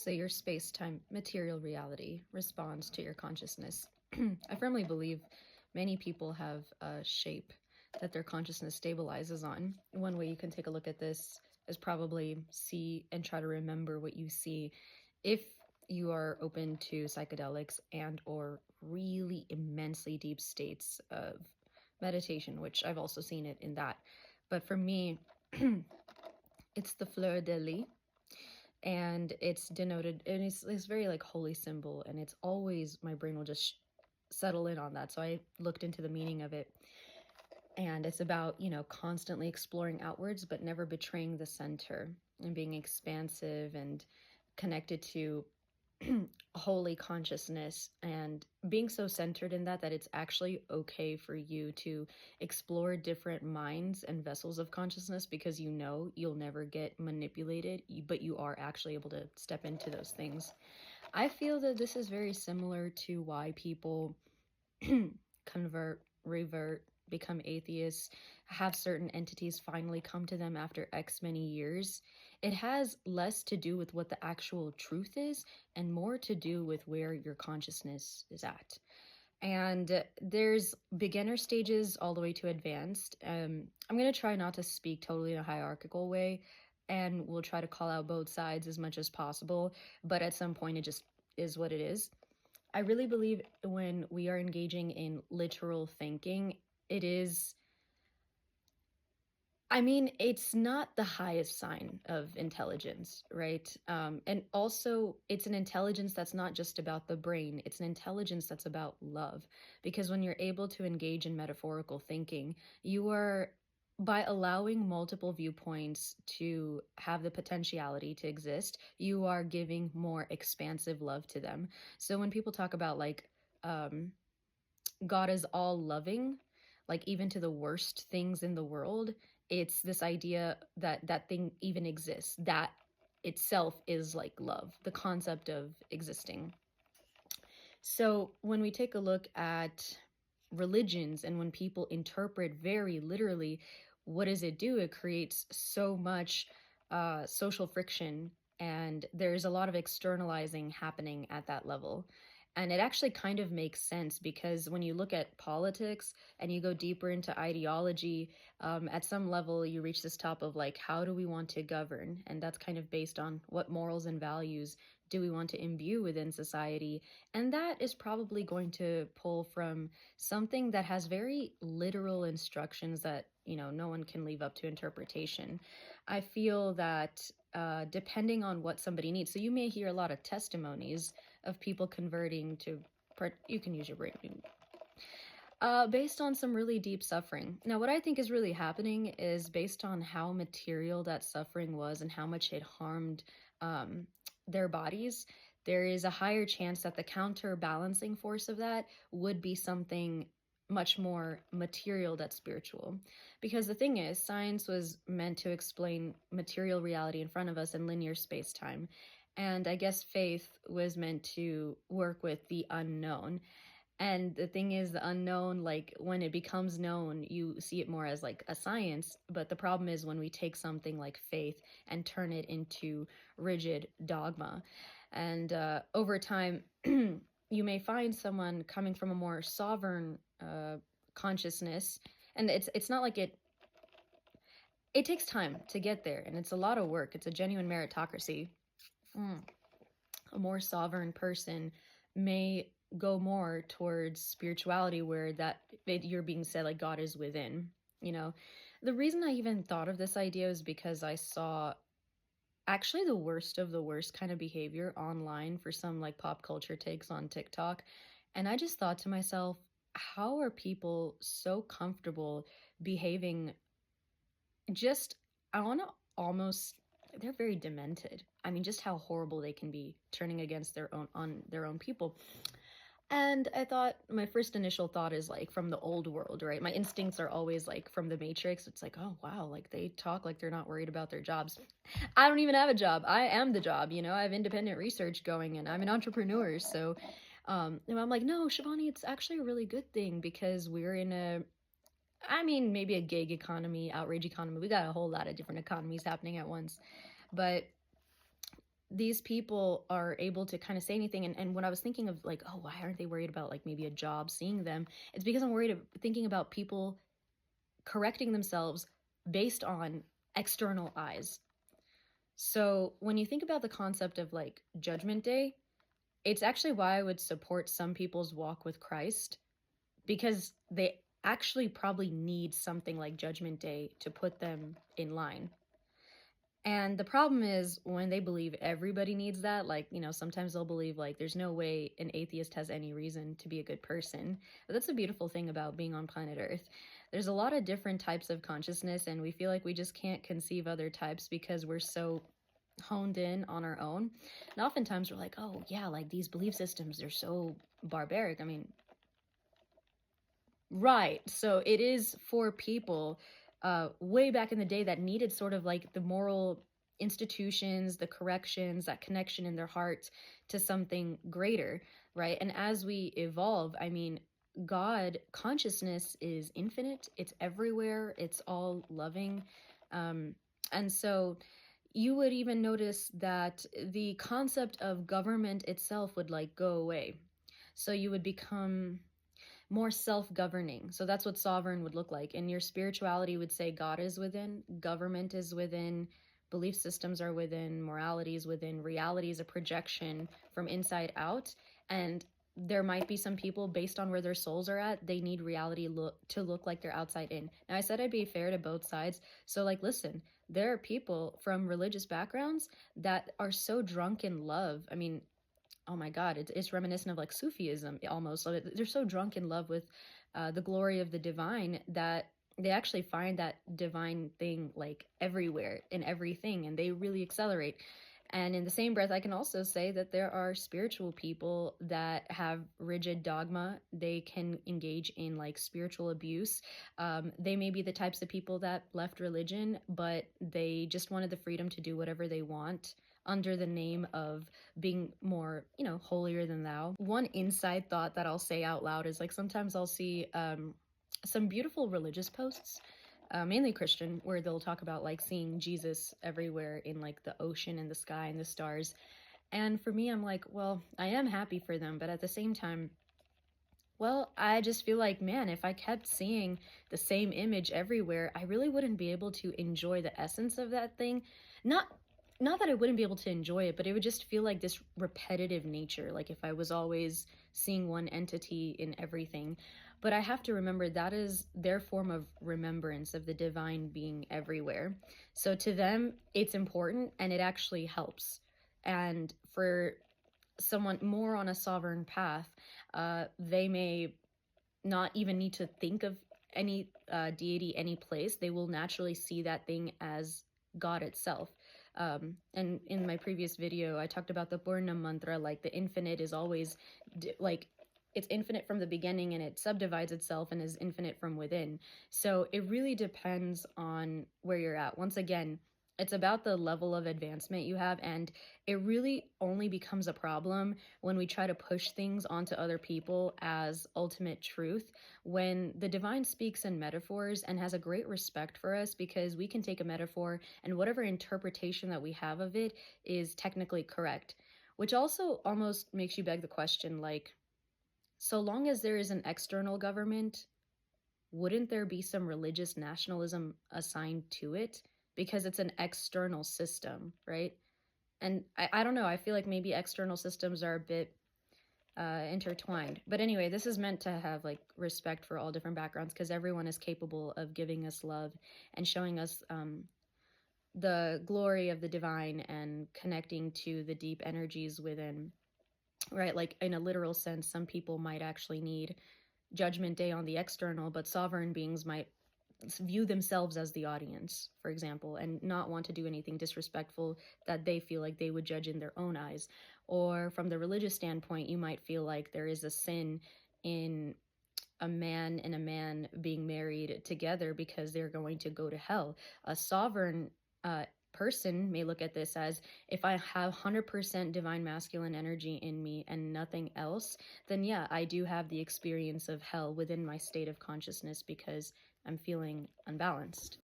So your space-time material reality responds to your consciousness. I firmly believe many people have a shape that their consciousness stabilizes on. One way you can take a look at this is probably see and try to remember what you see. If you are open to psychedelics and or really immensely deep states of meditation, which I've also seen it in that. But for me, it's the fleur de lis, and it's denoted, and it's very like holy symbol, and it's always, my brain will just settle in on that. So I looked into the meaning of it, and it's about, constantly exploring outwards but never betraying the center, and being expansive and connected to holy consciousness, and being so centered in that it's actually okay for you to explore different minds and vessels of consciousness, because you'll never get manipulated, but you are actually able to step into those things. I feel that this is very similar to why people convert, revert, become atheists, have certain entities finally come to them after X many years. It has less to do with what the actual truth is and more to do with where your consciousness is at. And there's beginner stages all the way to advanced. I'm going to try not to speak totally in a hierarchical way, and we'll try to call out both sides as much as possible. But at some point, it just is what it is. I really believe when we are engaging in literal thinking, it is, it's not the highest sign of intelligence, right? And also, it's an intelligence that's not just about the brain, it's an intelligence that's about love. Because when you're able to engage in metaphorical thinking, you are, by allowing multiple viewpoints to have the potentiality to exist, you are giving more expansive love to them. So when people talk about God is all loving, like even to the worst things in the world, it's this idea that that thing even exists. That itself is like love, the concept of existing. So when we take a look at religions and when people interpret very literally, what does it do? It creates so much social friction, and there's a lot of externalizing happening at that level. And it actually kind of makes sense, because when you look at politics and you go deeper into ideology, at some level you reach this top of like, how do we want to govern? And that's kind of based on what morals and values do we want to imbue within society. And that is probably going to pull from something that has very literal instructions that, no one can leave up to interpretation. I feel that depending on what somebody needs, so you may hear a lot of testimonies of people converting to, you can use your brain, based on some really deep suffering. Now, what I think is really happening is based on how material that suffering was and how much it harmed their bodies, there is a higher chance that the counterbalancing force of that would be something much more material that's spiritual. Because the thing is, science was meant to explain material reality in front of us in linear space-time. And I guess faith was meant to work with the unknown. And the thing is, the unknown, like when it becomes known, you see it more as like a science. But the problem is when we take something like faith and turn it into rigid dogma. And over time, you may find someone coming from a more sovereign consciousness. And it's not like it takes time to get there. And it's a lot of work. It's a genuine meritocracy. A more sovereign person may go more towards spirituality, where you're being said like God is within. The reason I even thought of this idea is because I saw actually the worst of the worst kind of behavior online for some like pop culture takes on TikTok. And I just thought to myself, how are people so comfortable behaving just, I want to almost, they're very demented. Just how horrible they can be, turning against their own people. And I thought, my first initial thought is like from the old world, right? My instincts are always like from the Matrix. It's like, oh wow, like they talk like they're not worried about their jobs. I don't even have a job. I am the job, I have independent research going, and I'm an entrepreneur. So and I'm like, no, Shivani, it's actually a really good thing, because we're in maybe a gig economy, outrage economy. We got a whole lot of different economies happening at once. But these people are able to kind of say anything. And when I was thinking of like, oh, why aren't they worried about like maybe a job seeing them? It's because I'm thinking about people correcting themselves based on external eyes. So when you think about the concept of like Judgment Day, it's actually why I would support some people's walk with Christ, because they actually probably need something like Judgment Day to put them in line. And the problem is when they believe everybody needs that, like, sometimes they'll believe like there's no way an atheist has any reason to be a good person. But that's a beautiful thing about being on planet Earth. There's a lot of different types of consciousness, and we feel like we just can't conceive other types because we're so honed in on our own. And oftentimes we're like, oh, yeah, like these belief systems, they're so barbaric. I mean, right. So it is for people way back in the day that needed sort of like the moral institutions, the corrections, that connection in their heart to something greater, right? And as we evolve, I mean, God consciousness is infinite, it's everywhere, it's all loving. Um, and so you would even notice that the concept of government itself would like go away. So you would become more self-governing. So that's what sovereign would look like. And your spirituality would say God is within, government is within, belief systems are within, morality is within, reality is a projection from inside out. And there might be some people based on where their souls are at, they need reality to look like they're outside in. Now I said I'd be fair to both sides. So like, listen, there are people from religious backgrounds that are so drunk in love. I mean, oh my God, it's reminiscent of like Sufism almost. So they're so drunk in love with the glory of the divine that they actually find that divine thing like everywhere in everything, and they really accelerate. And in the same breath, I can also say that there are spiritual people that have rigid dogma. They can engage in like spiritual abuse. They may be the types of people that left religion, but they just wanted the freedom to do whatever they want under the name of being more, holier than thou. One inside thought that I'll say out loud is like sometimes I'll see some beautiful religious posts, mainly Christian, where they'll talk about like seeing Jesus everywhere in like the ocean and the sky and the stars. And for me, I'm like, well, I am happy for them, but at the same time, well, I just feel like, man, if I kept seeing the same image everywhere, I really wouldn't be able to enjoy the essence of that thing. Not not that I wouldn't be able to enjoy it, but it would just feel like this repetitive nature, like if I was always seeing one entity in everything. But I have to remember that is their form of remembrance of the divine being everywhere. So to them, it's important and it actually helps. And for someone more on a sovereign path, they may not even need to think of any deity, any place. They will naturally see that thing as God itself. And in my previous video, I talked about the Purna mantra, like the infinite is always like it's infinite from the beginning and it subdivides itself and is infinite from within. So it really depends on where you're at. Once again, it's about the level of advancement you have, and it really only becomes a problem when we try to push things onto other people as ultimate truth, when the divine speaks in metaphors and has a great respect for us because we can take a metaphor and whatever interpretation that we have of it is technically correct, which also almost makes you beg the question, like, so long as there is an external government, wouldn't there be some religious nationalism assigned to it? Because it's an external system, right? And I don't know, I feel like maybe external systems are a bit intertwined. But anyway, this is meant to have like respect for all different backgrounds because everyone is capable of giving us love and showing us the glory of the divine and connecting to the deep energies within, right? Like in a literal sense, some people might actually need Judgment Day on the external, but sovereign beings might view themselves as the audience, for example, and not want to do anything disrespectful that they feel like they would judge in their own eyes. Or from the religious standpoint, you might feel like there is a sin in a man and a man being married together because they're going to go to hell. A sovereign person may look at this as, if I have 100% divine masculine energy in me and nothing else, then yeah, I do have the experience of hell within my state of consciousness because I'm feeling unbalanced.